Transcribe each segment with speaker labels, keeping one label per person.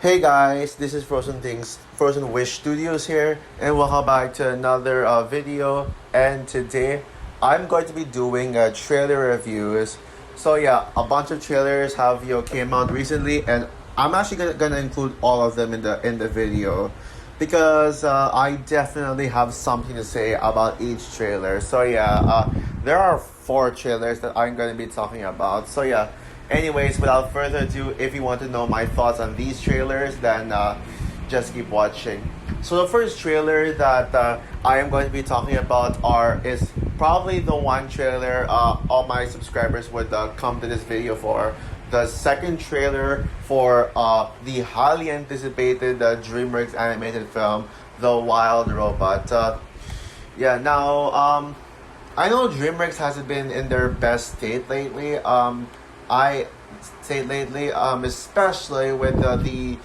Speaker 1: Hey guys, this is Frozen Wish Studios here, and welcome back to another video. And today, I'm going to be doing trailer reviews. So yeah, a bunch of trailers have came out recently, and I'm actually gonna include all of them in the video because I definitely have something to say about each trailer. So yeah, there are four trailers that I'm gonna be talking about. So yeah. Anyways, without further ado, if you want to know my thoughts on these trailers, then just keep watching. So the first trailer that I am going to be talking about is probably the one trailer all my subscribers would come to this video for. The second trailer for the highly anticipated DreamWorks animated film, The Wild Robot. I know DreamWorks hasn't been in their best state lately. I say lately, especially with the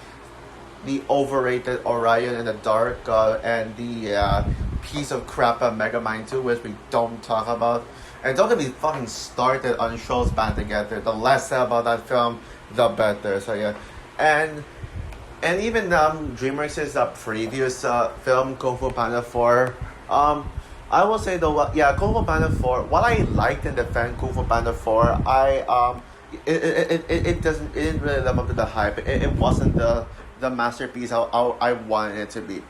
Speaker 1: overrated Orion in the Dark and the piece of crap Megamind 2, which we don't talk about. And don't get me fucking started on shows band together. The less said about that film, the better. So yeah, and even DreamWorks' previous film Kung Fu Panda 4. I will say though, Kung Fu Panda 4. What I liked in the fan Kung Fu Panda 4, it didn't really live up to the hype. It wasn't the masterpiece how I wanted it to be.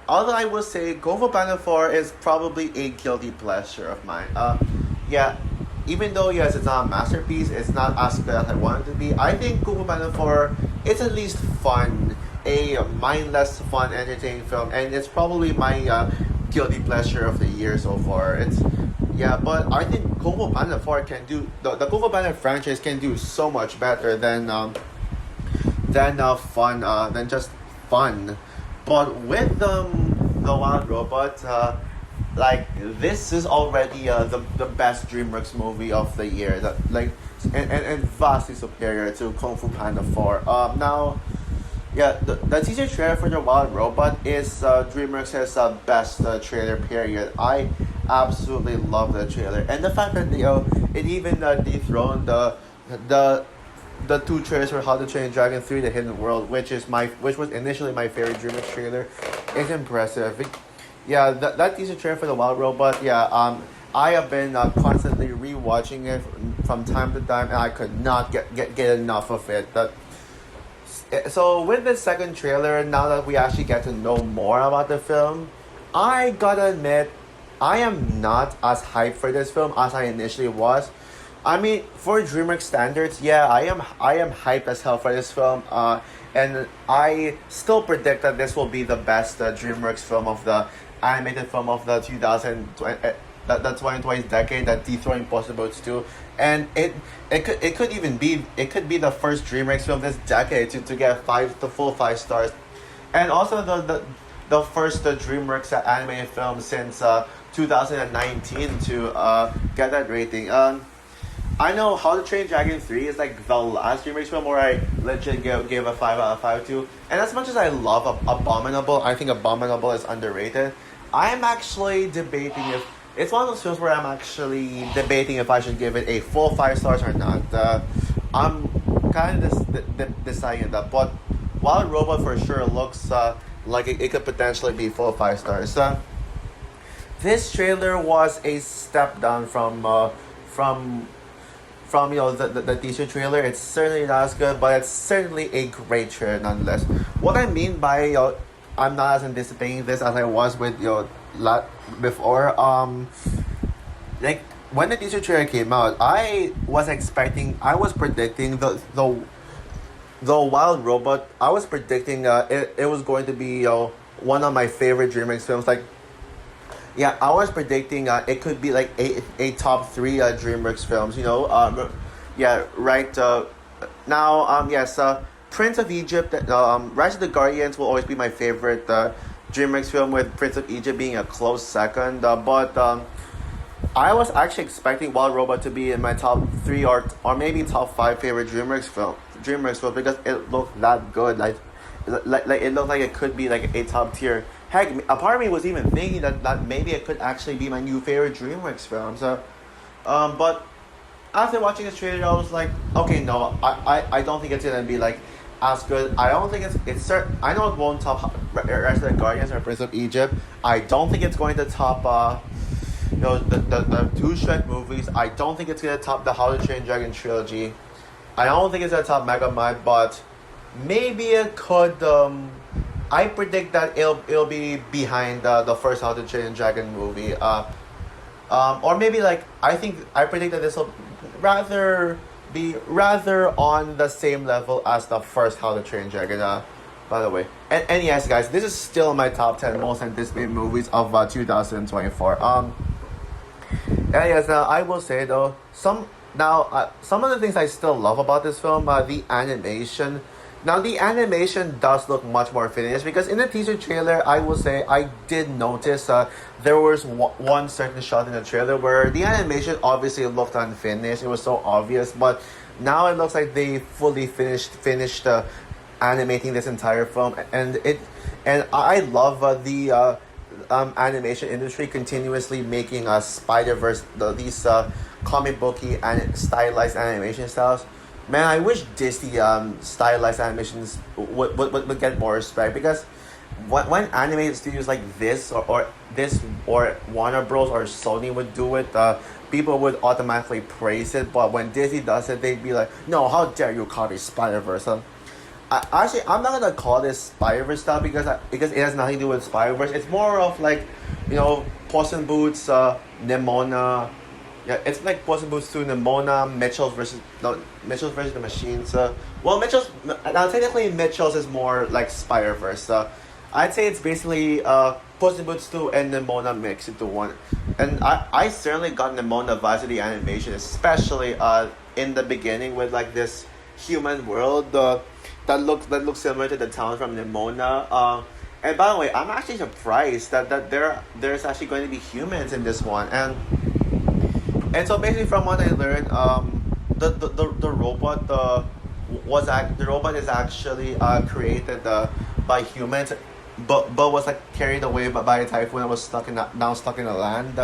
Speaker 1: Although I will say Kung Fu Panda 4 is probably a guilty pleasure of mine. Even though yes, it's not a masterpiece, it's not as good as I wanted it to be. I think Kung Fu Panda 4 is at least fun, a mindless, fun, entertaining film, and it's probably my guilty pleasure of the year so far. But I think Kung Fu Panda 4 can do the Kung Fu Panda franchise can do so much better than just fun. But with the Wild Robot, this is already the best DreamWorks movie of the year. And vastly superior to Kung Fu Panda 4. The teaser trailer for The Wild Robot is DreamWorks' best trailer period. I absolutely love the trailer, and the fact that it even dethroned the two trailers for How to Train Your Dragon 3: The Hidden World, which was initially my favorite DreamWorks trailer. Is impressive. That teaser trailer for The Wild Robot. I have been constantly rewatching it from time to time, and I could not get enough of it. So with the second trailer, now that we actually get to know more about the film, I gotta admit, I am not as hyped for this film as I initially was. I mean, for DreamWorks standards, I am hyped as hell for this film. And I still predict that this will be the best DreamWorks film of the animated film of the 2020 decade, that dethroned Impossible 2, and it could be the first DreamWorks film this decade to get the full 5 stars, and also the first DreamWorks animated film since 2019 to get that rating. I know How to Train Dragon 3 is like the last DreamWorks film where I legit gave a 5 out of 5 to, and as much as I love Abominable, I think Abominable is underrated. I'm actually debating if it's one of those films where I'm actually debating if I should give it a full 5 stars or not. I'm kind of deciding that, but Wild Robot for sure looks like it could potentially be full 5 stars. This trailer was a step down from the teaser trailer. It's certainly not as good, but it's certainly a great trailer nonetheless. What I mean by I'm not as anticipating this as I was with before. When the teaser trailer came out, I was predicting the Wild Robot. I was predicting it was going to be one of my favorite DreamWorks films. I was predicting it could be like a top 3 DreamWorks films. Prince of Egypt, Rise of the Guardians will always be my favorite DreamWorks film, with Prince of Egypt being a close second. But I was actually expecting Wild Robot to be in my top 3 or maybe top 5 favorite DreamWorks film because it looked that good. It looked like it could be like a top tier. Heck, a part of me was even thinking that maybe it could actually be my new favorite DreamWorks film. So, but after watching this trailer, I was like, okay, no, I don't think it's gonna be like as good. I don't think I know it won't top Resident Guardians or Prince of Egypt. I don't think it's going to top the two Shrek movies. I don't think it's going to top the How to Train Dragon trilogy. I don't think it's going to top Megamind, but maybe it could. I predict that it'll be behind the first How to Train Dragon movie. Or maybe like I predict that this will be rather on the same level as the first How to Train Dragon. By the way, and yes, guys, this is still my top 10 most anticipated movies of 2024. And yes, now I will say though some of the things I still love about this film, the animation. Now, the animation does look much more finished because in the teaser trailer, I will say I did notice there was one certain shot in the trailer where the animation obviously looked unfinished. It was so obvious, but now it looks like they fully finished animating this entire film, and I love the animation industry continuously making a Spider-Verse these comic booky and stylized animation styles. Man, I wish Disney stylized animations would get more respect because when animated studios like this or Warner Bros or Sony would do it, people would automatically praise it. But when Disney does it, they'd be like, "No, how dare you copy Spider-Verse?" I'm not gonna call this Spider-Verse style because it has nothing to do with Spider-Verse. It's more of like, Puss in Boots, Nimona. Yeah, it's like Puss in Boots 2, Nimona, Mitchell's versus the Machines. Technically Mitchell's is more like Spider-Verse. I'd say it's basically Puss in Boots 2 and Nimona mixed into one. And I certainly got Nimona vibes of the animation, especially in the beginning with like this human world that looks similar to the town from Nimona. And by the way, I'm actually surprised that there's actually going to be humans in this one. And so basically, from what I learned, the robot is actually created by humans, but was like carried away by a typhoon and was stuck in the land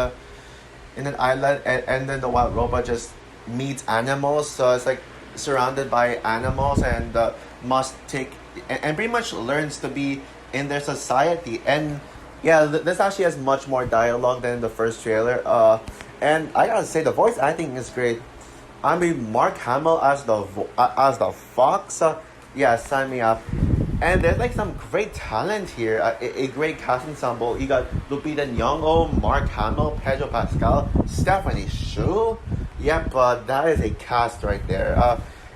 Speaker 1: in an island, and then the wild robot just meets animals, so it's like surrounded by animals and must take and pretty much learns to be in their society. And yeah, this actually has much more dialogue than the first trailer. And I gotta say, the voice acting is great. I mean, Mark Hamill as the fox. Yeah, sign me up. And there's like some great talent here. A great cast ensemble. You got Lupita Nyong'o, Mark Hamill, Pedro Pascal, Stephanie Shu. Yep, that is a cast right there.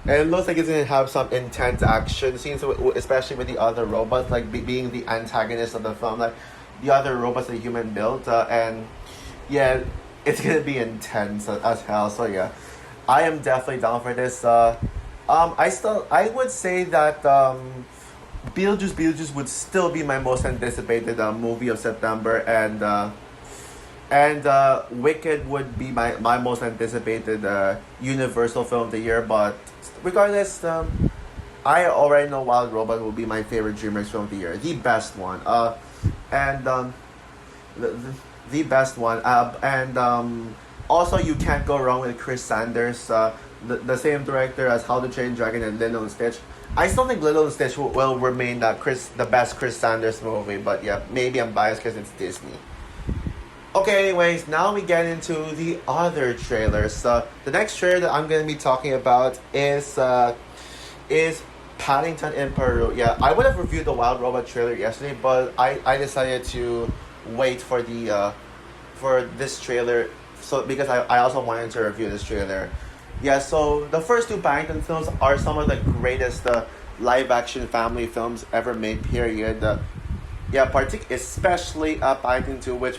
Speaker 1: And it looks like it's gonna have some intense action scenes, especially with the other robots, like being the antagonist of the film. Like the other robots that human built, and yeah, it's gonna be intense as hell. So yeah, I am definitely down for this. I would say that Beetlejuice would still be my most anticipated movie of September, and Wicked would be my most anticipated Universal film of the year. But regardless, I already know Wild Robot will be my favorite DreamWorks film of the year, the best one. The best one. Also, you can't go wrong with Chris Sanders, the same director as How to Train Dragon and Lilo and Stitch. I still think Lilo and Stitch will remain the best Chris Sanders movie, but yeah, maybe I'm biased because it's Disney. Okay, anyways, now we get into the other trailers. The next trailer that I'm going to be talking about is Paddington in Peru. Yeah, I would have reviewed the Wild Robot trailer yesterday, but I decided to wait for this trailer, so because I also wanted to review this trailer. Yeah, so the first two Paddington films are some of the greatest live action family films ever made, period. Especially Paddington 2, which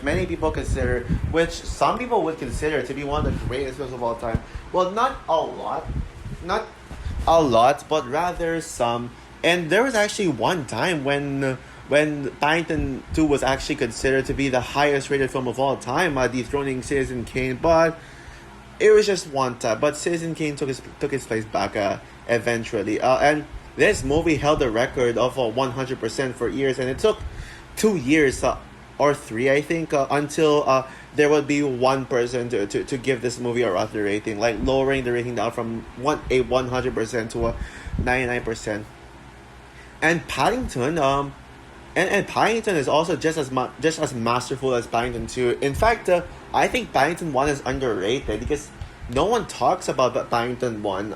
Speaker 1: some people would consider to be one of the greatest films of all time. Well, not a lot, but rather some. And there was actually one time when Paddington 2 was actually considered to be the highest rated film of all time, dethroning Citizen Kane, but it was just one time. But Citizen Kane took his place back eventually. And this movie held the record of 100% for years, and it took 2 years or 3, I think, until there would be one person to give this movie a rotten rating, like lowering the rating down from 100% to a 99%. And Paddington, and Paddington is also just as masterful as Paddington 2. In fact, I think Paddington 1 is underrated because no one talks about Paddington 1.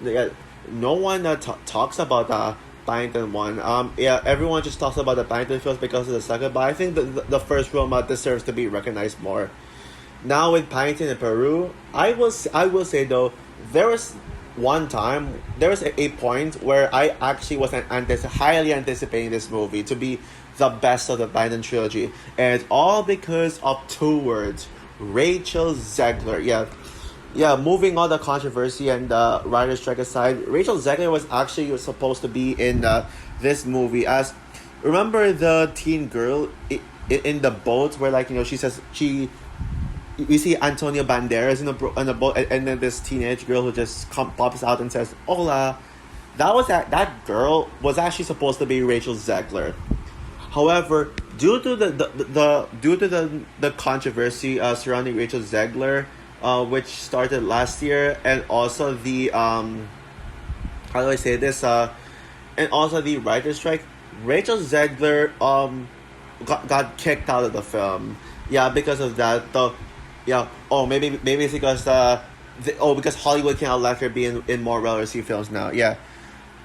Speaker 1: Yeah, no one talks about Paddington 1. Yeah, everyone just talks about the Paddington films because of the second, but I think the first film deserves to be recognized more. Now with Paddington and Peru, I will say though, there was there was a point where I actually was highly anticipating this movie to be the best of the Paddington trilogy, and it's all because of two words: Rachel Zegler. Yeah, yeah. Moving all the controversy and the writer's strike aside, Rachel Zegler was supposed to be in this movie as, remember the teen girl in the boat where, like, she says we see Antonio Banderas in the boat, and then this teenage girl who just pops out and says "Hola." That girl was actually supposed to be Rachel Zegler. However, due to the controversy surrounding Rachel Zegler, which started last year, and also the how do I say this, and also the writer's strike, Rachel Zegler got kicked out of the film. Yeah, because of that. Yeah. Oh, maybe it's because because Hollywood cannot let her be in more well-received films now. Yeah.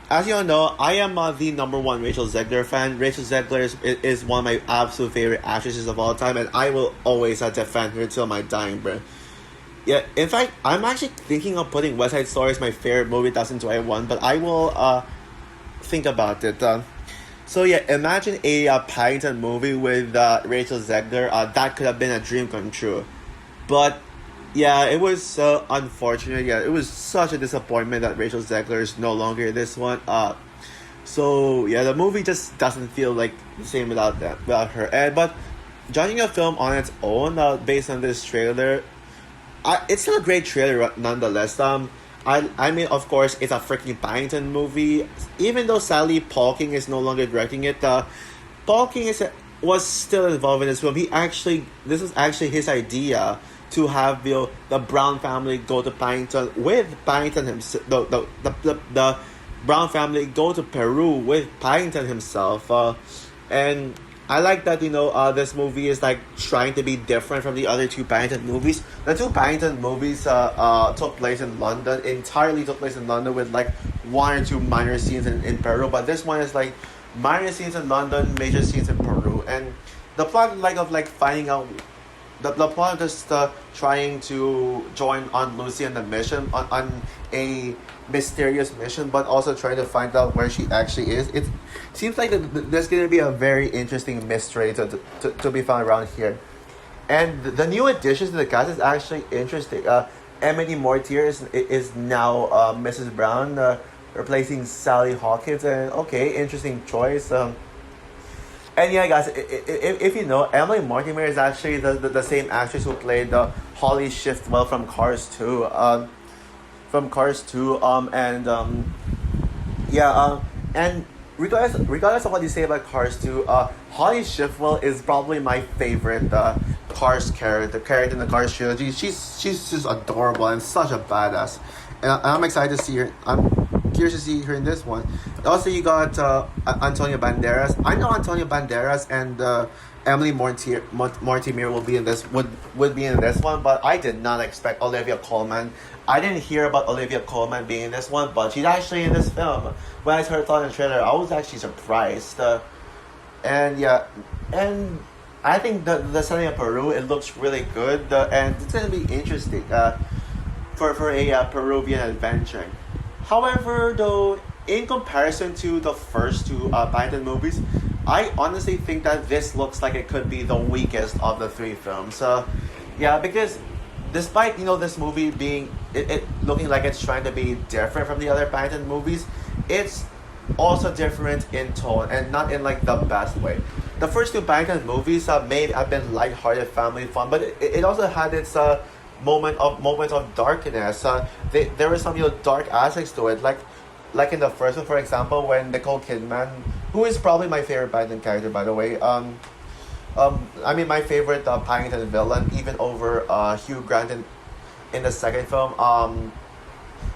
Speaker 1: As you all know, I am the number one Rachel Zegler fan. Rachel Zegler is one of my absolute favorite actresses of all time, and I will always defend her till my dying breath. Yeah. In fact, I'm actually thinking of putting West Side Story as my favorite movie 2021, but I will think about it. So yeah, imagine a Paddington movie with Rachel Zegler. That could have been a dream come true. But yeah, it was unfortunate. Yeah, it was such a disappointment that Rachel Zegler is no longer in this one. So yeah, the movie just doesn't feel like the same without her. But judging a film on its own, based on this trailer, it's still a great trailer nonetheless. I mean, of course, it's a freaking Paddington movie. Even though sadly Paul King is no longer directing it, Paul King was still involved in this film. This was actually his idea to have the Brown family go to Paddington with Paddington himself. The Brown family go to Peru with Paddington himself. And I like that this movie is like trying to be different from the other two Paddington movies. The two Paddington movies took place in London, entirely took place in London with like one or two minor scenes in Peru. But this one is like minor scenes in London, major scenes in Peru, and the plot of finding out. The plot of just trying to join Aunt Lucy on the mission, on a mysterious mission, but also trying to find out where she actually is. It seems like there's going to be a very interesting mystery to be found around here. And the new additions to the cast is actually interesting. Emily Mortier is now Mrs. Brown, replacing Sally Hawkins. And okay, interesting choice. And yeah, guys, if you know, Emily Mortimer is actually the same actress who played Holly Shiftwell from Cars 2. And regardless of what you say about Cars 2, Holly Shiftwell is probably my favorite Cars character in the Cars trilogy. She's just adorable and such a badass, and I'm excited to see her. I'm curious to see her in this one. Also, you got Antonio Banderas. I know Antonio Banderas and Emily Mortimer will be in this would be in this one, but I did not expect Olivia Colman. I didn't hear about Olivia Colman being in this one, but she's actually in this film. When I heard the trailer, I was actually surprised. And yeah, and I think the setting of Peru, it looks really good, and it's gonna be interesting for a Peruvian adventure. However, though, in comparison to the first two Paddington movies, I honestly think that this looks like it could be the weakest of the three films. Yeah, because despite this movie being it looking like it's trying to be different from the other Paddington movies, it's also different in tone and not in like the best way. The first two Paddington movies may have been lighthearted family fun, but it also had its moments of darkness. There were some dark aspects to it, like in the first one, for example, when Nicole Kidman, who is probably my favorite Paddington character, by the way, I mean my favorite Paddington villain, even over Hugh Grant in the second film.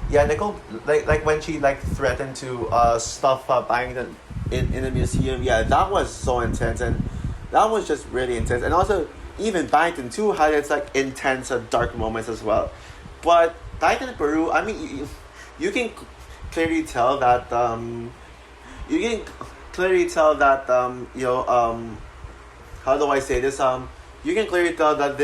Speaker 1: Yeah, Nicole, like when she threatened to stuff Paddington in the museum. Yeah, that was so intense, and that was just really intense. And also, even Paddington 2 had its like intense, dark moments as well. But Paddington Peru, I mean, you can clearly tell that you can clearly tell that how do I say this you can clearly tell that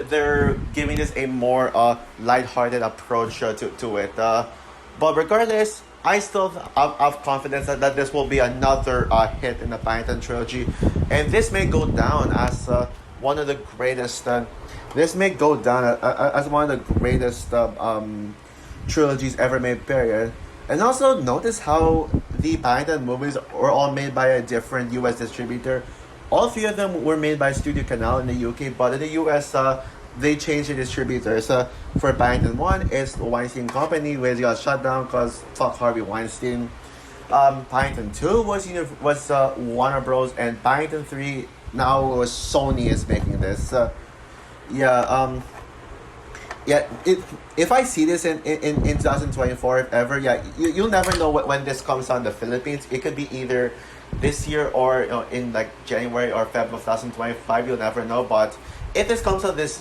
Speaker 1: they're giving this a more lighthearted approach to it. But regardless, I still have confidence that this will be another hit in the Paddington trilogy, and this may go down as one of the greatest. This may go down as one of the greatest trilogies ever made. Period. And also notice how the Paddington movies were all made by a different U.S. distributor. All three of them were made by Studio Canal in the UK, but in the US, they changed the distributors. For Paddington 1, it's the Weinstein Company, which got shut down because fuck Harvey Weinstein. Paddington 2 was Warner Bros. And Paddington 3 now was Sony is making this. If I see this in 2024, if ever, you'll never know when this comes out in the Philippines. It could be either this year or in like January or February of 2025. You'll never know. But if this comes out this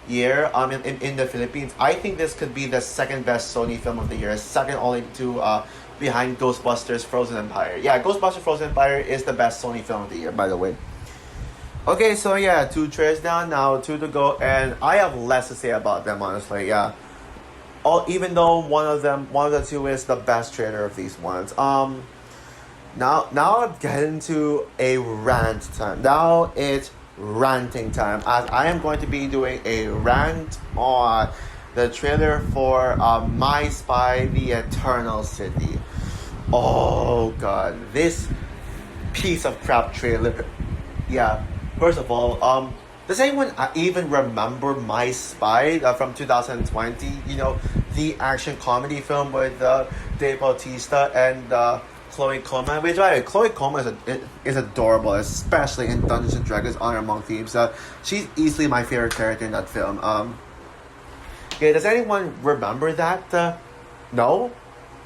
Speaker 1: year in the Philippines, I think this could be the second best Sony film of the year, second only to behind Ghostbusters Frozen Empire. Yeah, Ghostbusters Frozen Empire is the best Sony film of the year, by the way. Okay, so 2 trailers down now, 2 to go, and I have less to say about them, honestly. Yeah, even though one of the two is the best trailer of these ones. Now I'm getting to a rant time. Now it's ranting time, as I am going to be doing a rant on the trailer for My Spy: The Eternal City. Oh god, this piece of crap trailer. Yeah. First of all, does anyone even remember My Spy from 2020? You know, the action comedy film with Dave Bautista and Chloe Coleman. Which, by the way, Chloe Coleman is adorable, especially in Dungeons and Dragons Honor Among Thieves. She's easily my favorite character in that film. Okay, does anyone remember that? No?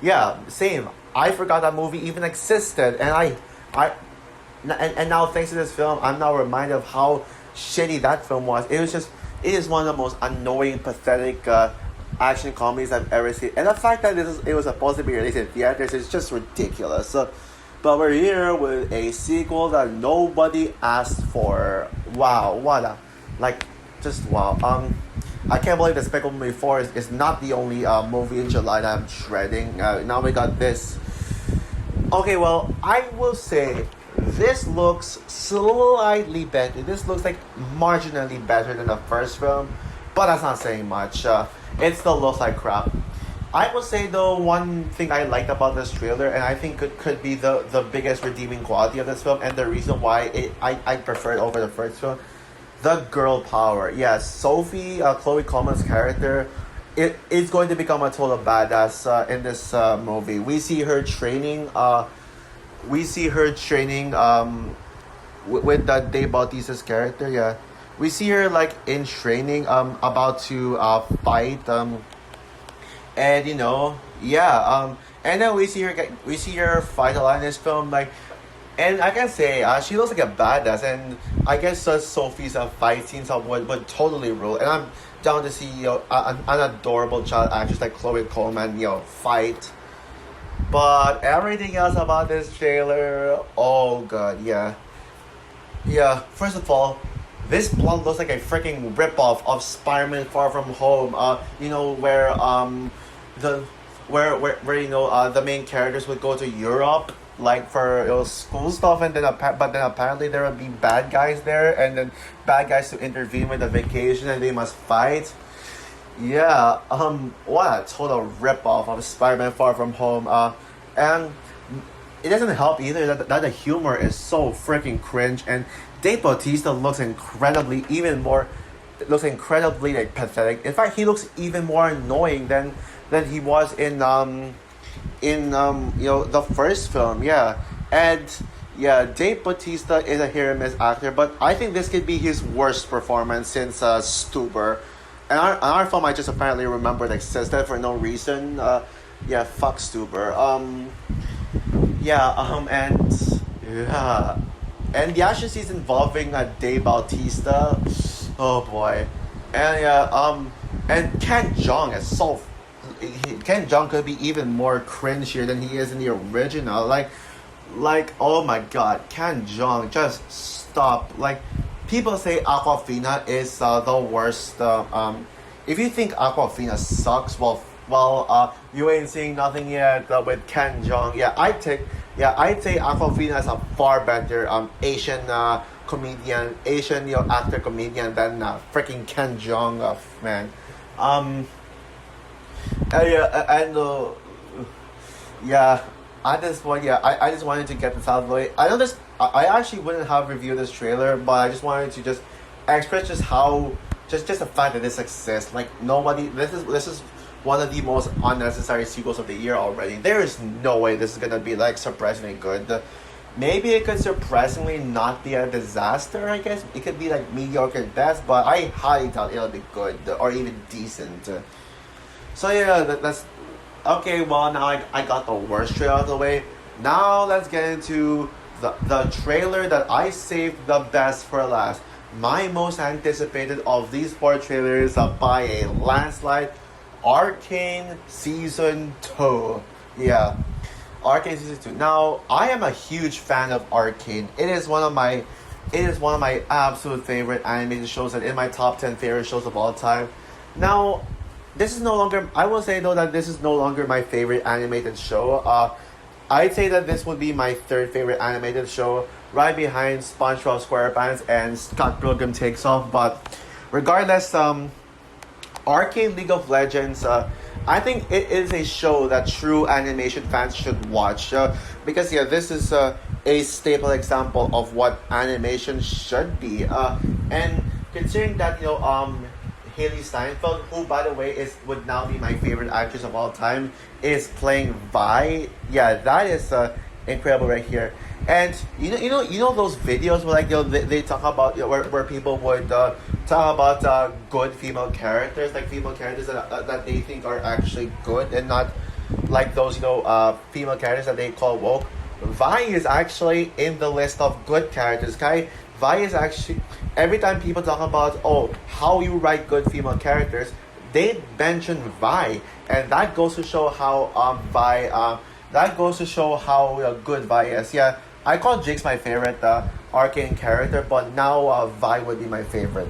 Speaker 1: Yeah, same. I forgot that movie even existed, and And now, thanks to this film, I'm now reminded of how shitty that film was. It is one of the most annoying, pathetic action comedies I've ever seen. And the fact that it was supposed to be released in theaters is just ridiculous. But we're here with a sequel that nobody asked for. Wow, just wow. I can't believe Despicable Me 4 is not the only movie in July that I'm shredding. Now we got this. Okay, well, I will say, this looks slightly better. This looks like marginally better than the first film, but that's not saying much. It still looks like crap. I will say, though, one thing I liked about this trailer, and I think could be the biggest redeeming quality of this film, and the reason why I prefer it over the first film, the girl power. Yes, Sophie, Chloe Coleman's character, it is going to become a total badass in this movie. We see her training. With that Dave Bautista's character. Yeah, we see her like in training, about to fight, and and then we see her fight a lot in this film, like, and I can say she looks like a badass, and I guess Sophie's fight scenes would totally rule, and I'm down to see an adorable child actress like Chloe Coleman fight. But everything else about this trailer, oh god, yeah. First of all, this blonde looks like a freaking ripoff of Spider-Man Far From Home. Where the main characters would go to Europe, like for school stuff, and then apparently there would be bad guys there, and then bad guys to intervene with the vacation, and they must fight. Yeah, what a total ripoff of Spider-Man Far From Home. And it doesn't help either that the humor is so freaking cringe, and Dave Bautista looks incredibly like pathetic. In fact, he looks even more annoying than he was in the first film. Yeah, and yeah, Dave Bautista is a hit or miss actor, but I think this could be his worst performance since Stuber. And our film I just apparently remembered existed for no reason. Fuck Stuber. yeah, and the action scenes involving Dave Bautista, oh boy, and and Ken Jeong is so. Ken Jeong could be even more cringier than he is in the original. Oh my God, Ken Jeong, just stop. Like, people say Aquafina is the worst. If you think Aquafina sucks, you ain't seeing nothing yet with Ken Jeong. I'd say Aquafina is a far better Asian comedian, Asian actor comedian than freaking Ken Jeong, man. And yeah, at this point, I just wanted to get this out of the way. I know this. I actually wouldn't have reviewed this trailer, but I just wanted to just express just how just the fact that this exists. Like, nobody. This is one of the most unnecessary sequels of the year already. There is no way this is gonna be like surprisingly good. Maybe it could surprisingly not be a disaster. I guess it could be like mediocre at best, but I highly doubt it'll be good or even decent. So yeah, that's okay. Well, now I got the worst trailer out of the way. Now let's get into the trailer that I saved the best for last. My most anticipated of these four trailers by a landslide. Arcane Season 2. Yeah. Arcane Season 2. Now, I am a huge fan of Arcane. It is one of my absolute favorite animated shows and in my top 10 favorite shows of all time. Now, this is no longer, I will say though that this is no longer my favorite animated show. I'd say that this would be my third favorite animated show, right behind SpongeBob SquarePants and Scott Pilgrim Takes Off. But regardless, Arcane League of Legends, I think it is a show that true animation fans should watch, because this is a staple example of what animation should be. And considering that Haley Steinfeld, who by the way would now be my favorite actress of all time, is playing Vi. Yeah, that is incredible right here. And you know those videos where they talk about where people would talk about good female characters, like female characters that they think are actually good and not like those female characters that they call woke. Vi is actually in the list of good characters. Vi is actually, every time people talk about how you write good female characters, they mention Vi, and that goes to show how good Vi is. Yeah, I call Jinx my favorite Arcane character, but now Vi would be my favorite.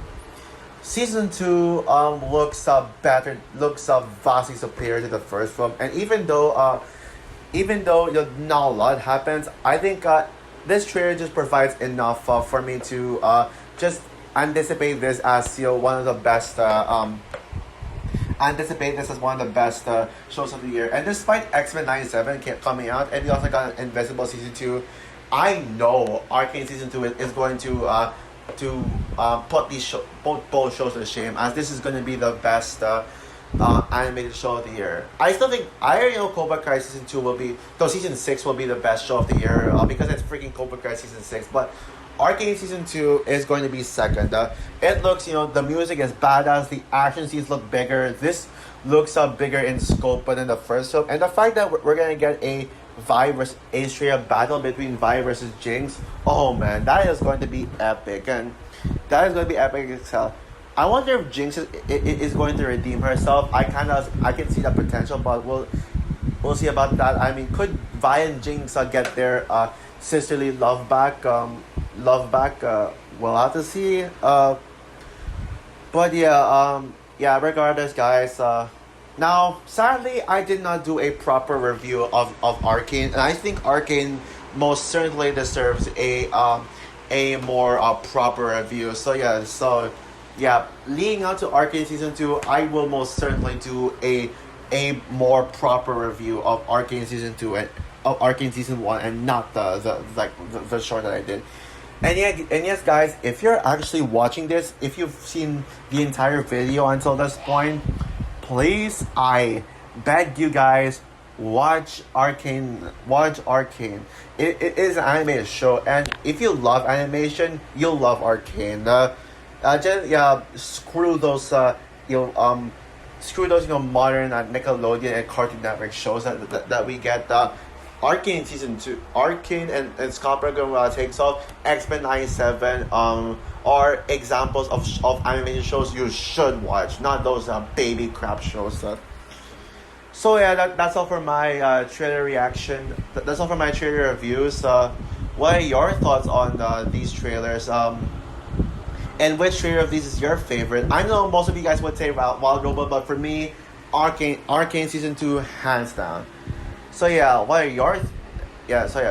Speaker 1: Season 2 looks better, looks vastly superior to the first film, and even though not a lot happens, I think this trailer just provides enough for me to just anticipate this as one of the best. Anticipate this as one of the best shows of the year. And despite X-Men 97 coming out, and we also got Invisible Season 2, I know Arcane Season 2 is going to put both shows to shame, as this is going to be the best animated show of the year. I still think, I already know Cobra Kai Season 2 will be, though Season 6 will be the best show of the year because it's freaking Cobra Kai Season 6, but Arcane Season 2 is going to be second. It looks, the music is badass, the action scenes look bigger, this looks bigger in scope than the first film, and the fact that we're going to get a Vi versus Astria battle between Vi versus Jinx, oh man, that is going to be epic, and that is going to be epic as hell. I wonder if Jinx is going to redeem herself. I can see the potential, but we'll see about that. I mean, could Vi and Jinx get their sisterly love back? We'll have to see. But yeah. Regardless, guys. Now, sadly, I did not do a proper review of Arcane, and I think Arcane most certainly deserves a more proper review. So yeah, leading out to Arcane Season 2, I will most certainly do a more proper review of Arcane Season 2 and of Arcane Season 1, and not the short that I did. And yes, guys, if you're actually watching this, if you've seen the entire video until this point, please, I beg you guys, watch Arcane. It is an animated show, and if you love animation, you'll love Arcane. Screw those modern Nickelodeon and Cartoon Network shows that we get. Arcane season 2, Arcane and Scott Pilgrim Takes Off, X-Men 97 are examples of animated shows you should watch, not those baby crap shows. So yeah, that's all for my trailer reaction. That's all for my trailer reviews. What are your thoughts on these trailers? And which trailer of these is your favorite? I know most of you guys would say Wild Robot, but for me, Arcane season 2 hands down. So yeah, what are your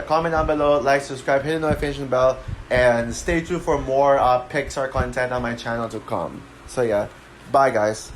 Speaker 1: comment down below, like, subscribe, hit the notification bell, and stay tuned for more Pixar content on my channel to come. So yeah, bye guys.